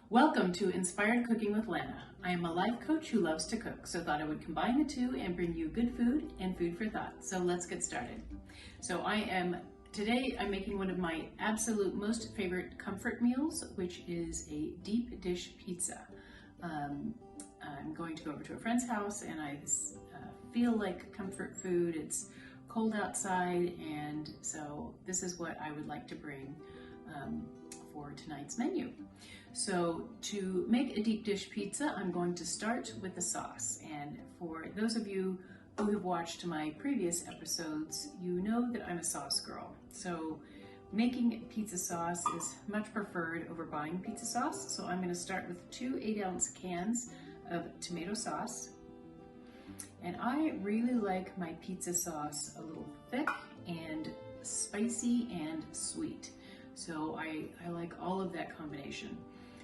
Welcome to Inspired Cooking with Lana. I am a life coach who loves to cook, so thought I would combine the two and bring you good food and food for thought. So let's get started. Today I'm making one of my absolute most favorite comfort meals, which is a deep dish pizza. I'm going to go over to a friend's house and I feel like comfort food. It's cold outside, and so this is what I would like to bring for tonight's menu. So to make a deep dish pizza, I'm going to start with the sauce. And for those of you who have watched my previous episodes, you know that I'm a sauce girl. So making pizza sauce is much preferred over buying pizza sauce. So I'm going to start with 2 8-ounce cans of tomato sauce. And I really like my pizza sauce a little thick and spicy and sweet. So I like all of that combination.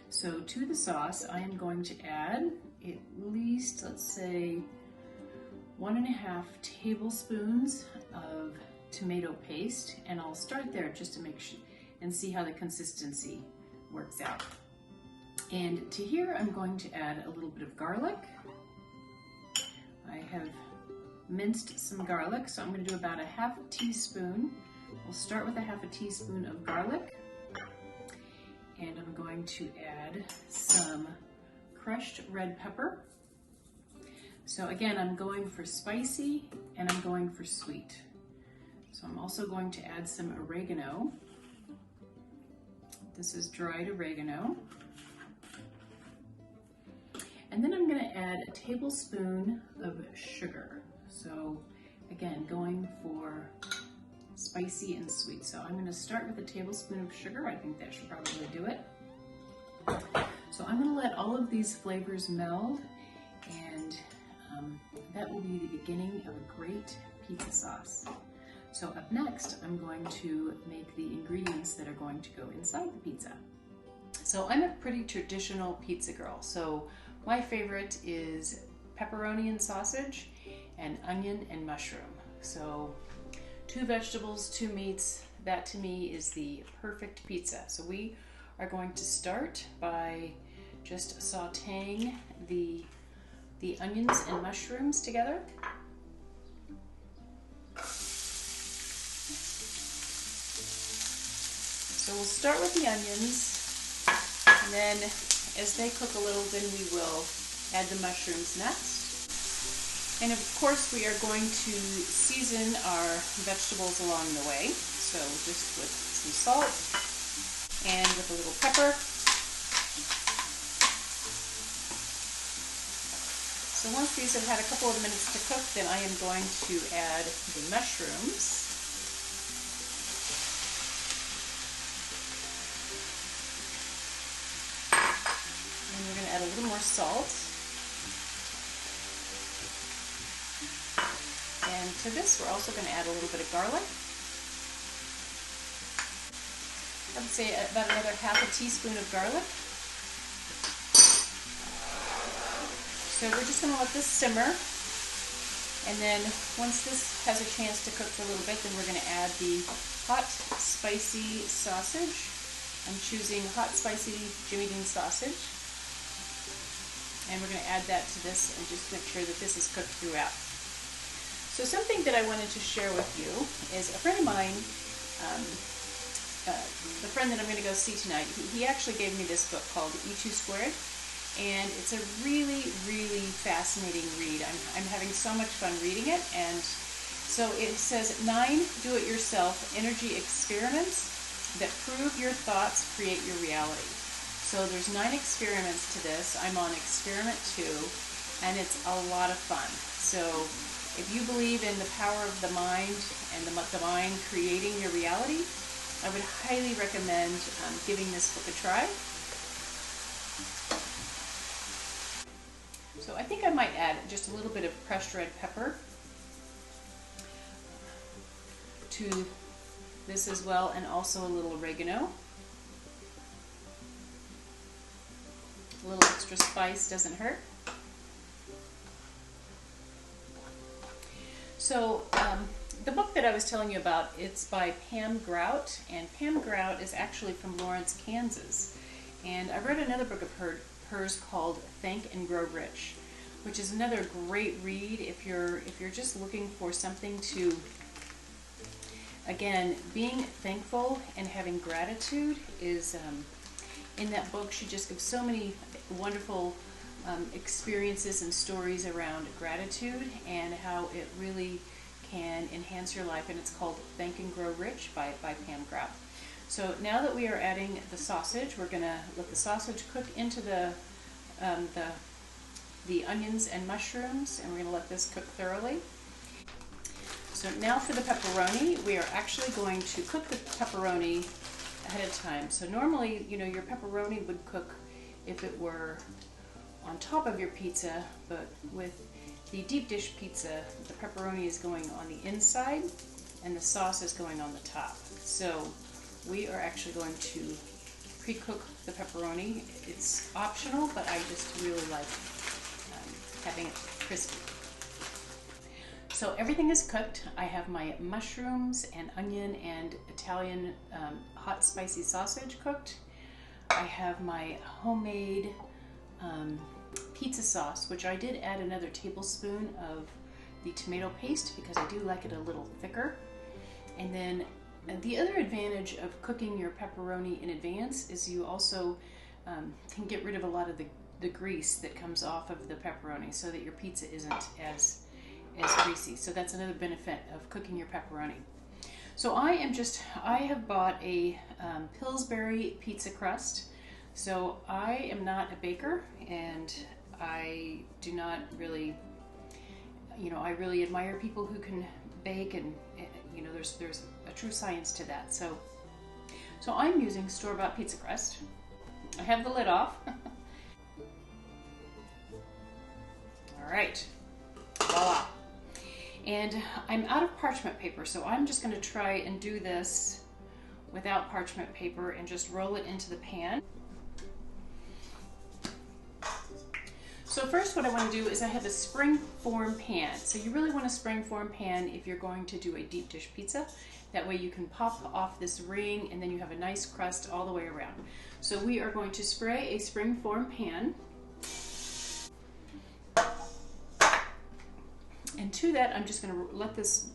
So to the sauce, I am going to add at least, let's say, 1.5 tablespoons of tomato paste. And I'll start there just to make sure and see how the consistency works out. And to here, I'm going to add a little bit of garlic. I have minced some garlic, so I'm going to do about 1/2 teaspoon. We'll start with 1/2 teaspoon of garlic, and I'm going to add some crushed red pepper. So again, I'm going for spicy and I'm going for sweet. So I'm also going to add some oregano. This is dried oregano. And then I'm going to add a tablespoon of sugar. So again, going for spicy and sweet. So I'm going to start with a tablespoon of sugar. I think that should probably do it. So I'm going to let all of these flavors meld, and that will be the beginning of a great pizza sauce. So up next, I'm going to make the ingredients that are going to go inside the pizza. So I'm a pretty traditional pizza girl. So my favorite is pepperoni and sausage and onion and mushroom. So 2 vegetables, 2 meats, that to me is the perfect pizza. So we are going to start by just sauteing the onions and mushrooms together. So we'll start with the onions, and then as they cook a little, then we will add the mushrooms next. And of course, we are going to season our vegetables along the way. So just with some salt and with a little pepper. So once these have had a couple of minutes to cook, then I am going to add the mushrooms. And we're going to add a little more salt. And to this, we're also going to add a little bit of garlic. I would say about another 1/2 teaspoon of garlic. So we're just going to let this simmer. And then once this has a chance to cook for a little bit, then we're going to add the hot, spicy sausage. I'm choosing hot, spicy Jimmy Dean sausage. And we're going to add that to this and just make sure that this is cooked throughout. So something that I wanted to share with you is a friend of mine, the friend that I'm going to go see tonight, he actually gave me this book called E2 Squared, and it's a really, really fascinating read. I'm having so much fun reading it, and so it says 9 do-it-yourself energy experiments that prove your thoughts create your reality. So there's 9 experiments to this. I'm on experiment 2, and it's a lot of fun. So if you believe in the power of the mind and the mind creating your reality, I would highly recommend giving this book a try. So I think I might add just a little bit of crushed red pepper to this as well, and also a little oregano. A little extra spice doesn't hurt. So the book that I was telling you about, it's by Pam Grout, and Pam Grout is actually from Lawrence, Kansas. And I read another book of hers called Think and Grow Rich, which is another great read if you're just looking for something to, again, being thankful and having gratitude is, in that book she just gives so many wonderful experiences and stories around gratitude and how it really can enhance your life, and it's called Think and Grow Rich by Pam Grau. So now that we are adding the sausage, we're going to let the sausage cook into the onions and mushrooms, and we're going to let this cook thoroughly. So now for the pepperoni, we are actually going to cook the pepperoni ahead of time. So normally, you know, your pepperoni would cook if it were on top of your pizza, but with the deep dish pizza, the pepperoni is going on the inside and the sauce is going on the top. So we are actually going to pre-cook the pepperoni. It's optional, but I just really like having it crispy. So everything is cooked. I have my mushrooms and onion and Italian hot spicy sausage cooked. I have my homemade pizza sauce, which I did add another tablespoon of the tomato paste because I do like it a little thicker. And then the other advantage of cooking your pepperoni in advance is you also can get rid of a lot of the grease that comes off of the pepperoni so that your pizza isn't as greasy. So that's another benefit of cooking your pepperoni. So I have bought a Pillsbury pizza crust. So I am not a baker, and I do not really, you know, I really admire people who can bake, and you know, there's a true science to that. So I'm using store-bought pizza crust. I have the lid off. All right, voila. And I'm out of parchment paper, so I'm just going to try and do this without parchment paper and just roll it into the pan. So first what I want to do is I have a spring form pan. So you really want a spring form pan if you're going to do a deep dish pizza. That way you can pop off this ring and then you have a nice crust all the way around. So we are going to spray a spring form pan. And to that I'm just going to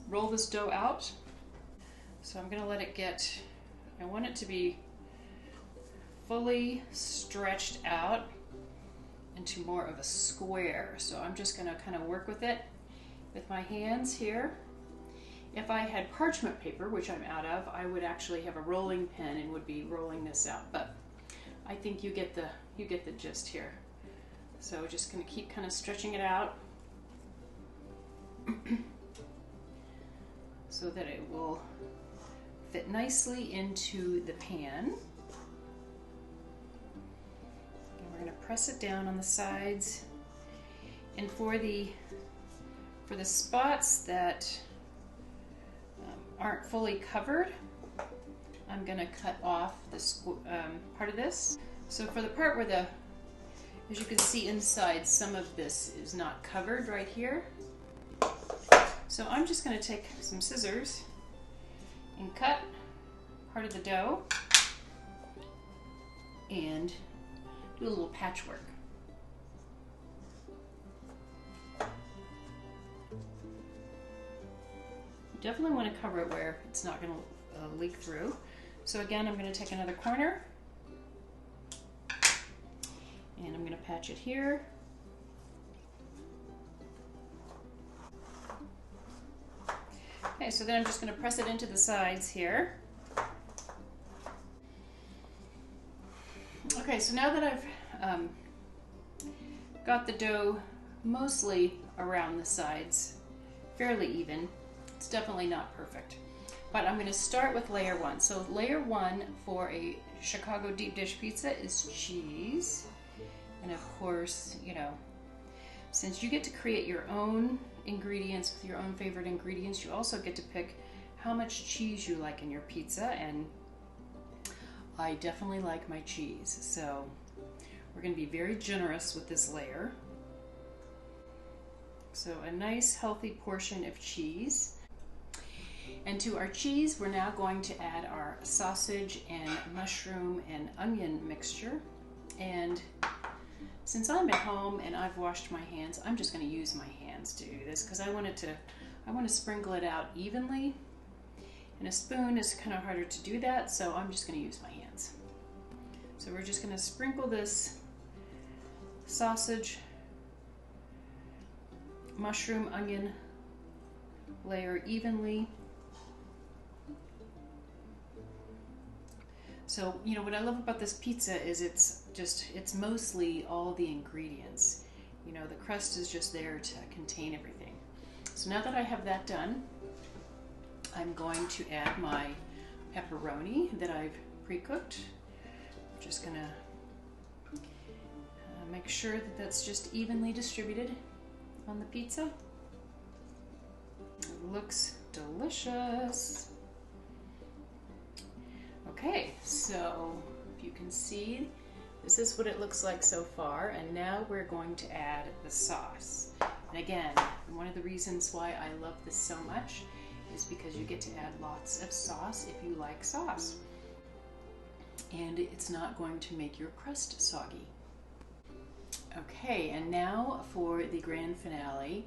roll this dough out. So I'm going to let it get, I want it to be fully stretched out into more of a square. So I'm just going to kind of work with it with my hands here. If I had parchment paper, which I'm out of, I would actually have a rolling pin and would be rolling this out, but I think you get the gist here. So just going to keep kind of stretching it out so that it will fit nicely into the pan. We're going to press it down on the sides, and for the spots that aren't fully covered, I'm going to cut off this part of this. So for the part where as you can see inside, some of this is not covered right here. So I'm just going to take some scissors and cut part of the dough and do a little patchwork. You definitely want to cover it where it's not going to leak through. So again, I'm going to take another corner and I'm going to patch it here. Okay, so then I'm just going to press it into the sides here. Okay, so now that I've got the dough mostly around the sides, fairly even, it's definitely not perfect. But I'm going to start with layer one. So layer one for a Chicago deep dish pizza is cheese. And of course, you know, since you get to create your own ingredients with your own favorite ingredients, you also get to pick how much cheese you like in your pizza, and I definitely like my cheese, so we're going to be very generous with this layer. So a nice healthy portion of cheese. And to our cheese, we're now going to add our sausage and mushroom and onion mixture. And since I'm at home and I've washed my hands, I'm just going to use my hands to do this because I want to sprinkle it out evenly. And a spoon is kind of harder to do that, so I'm just going to use my hands. So we're just going to sprinkle this sausage, mushroom, onion layer evenly. So, you know, what I love about this pizza is it's mostly all the ingredients. You know, the crust is just there to contain everything. So now that I have that done, I'm going to add my pepperoni that I've pre-cooked. I'm just gonna make sure that that's just evenly distributed on the pizza. It looks delicious. Okay, so if you can see, this is what it looks like so far, and now we're going to add the sauce. And again, one of the reasons why I love this so much is because you get to add lots of sauce if you like sauce. And it's not going to make your crust soggy. Okay, and now for the grand finale,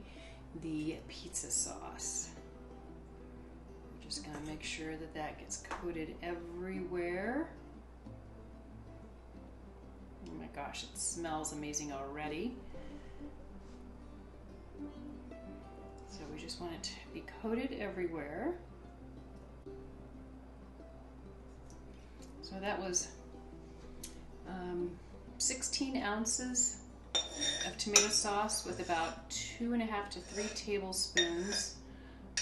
the pizza sauce. I'm just gonna make sure that that gets coated everywhere. Oh my gosh, it smells amazing already. So we just want it to be coated everywhere. So that was 16 ounces of tomato sauce with about 2.5 to 3 tablespoons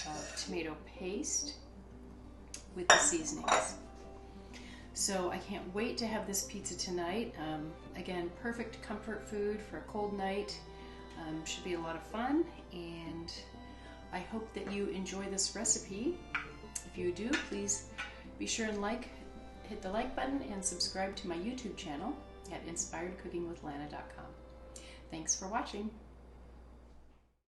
of tomato paste with the seasonings. So I can't wait to have this pizza tonight. Again, perfect comfort food for a cold night. Should be a lot of fun, and I hope that you enjoy this recipe. If you do, please be sure and hit the like button and subscribe to my YouTube channel at inspiredcookingwithlana.com. Thanks for watching.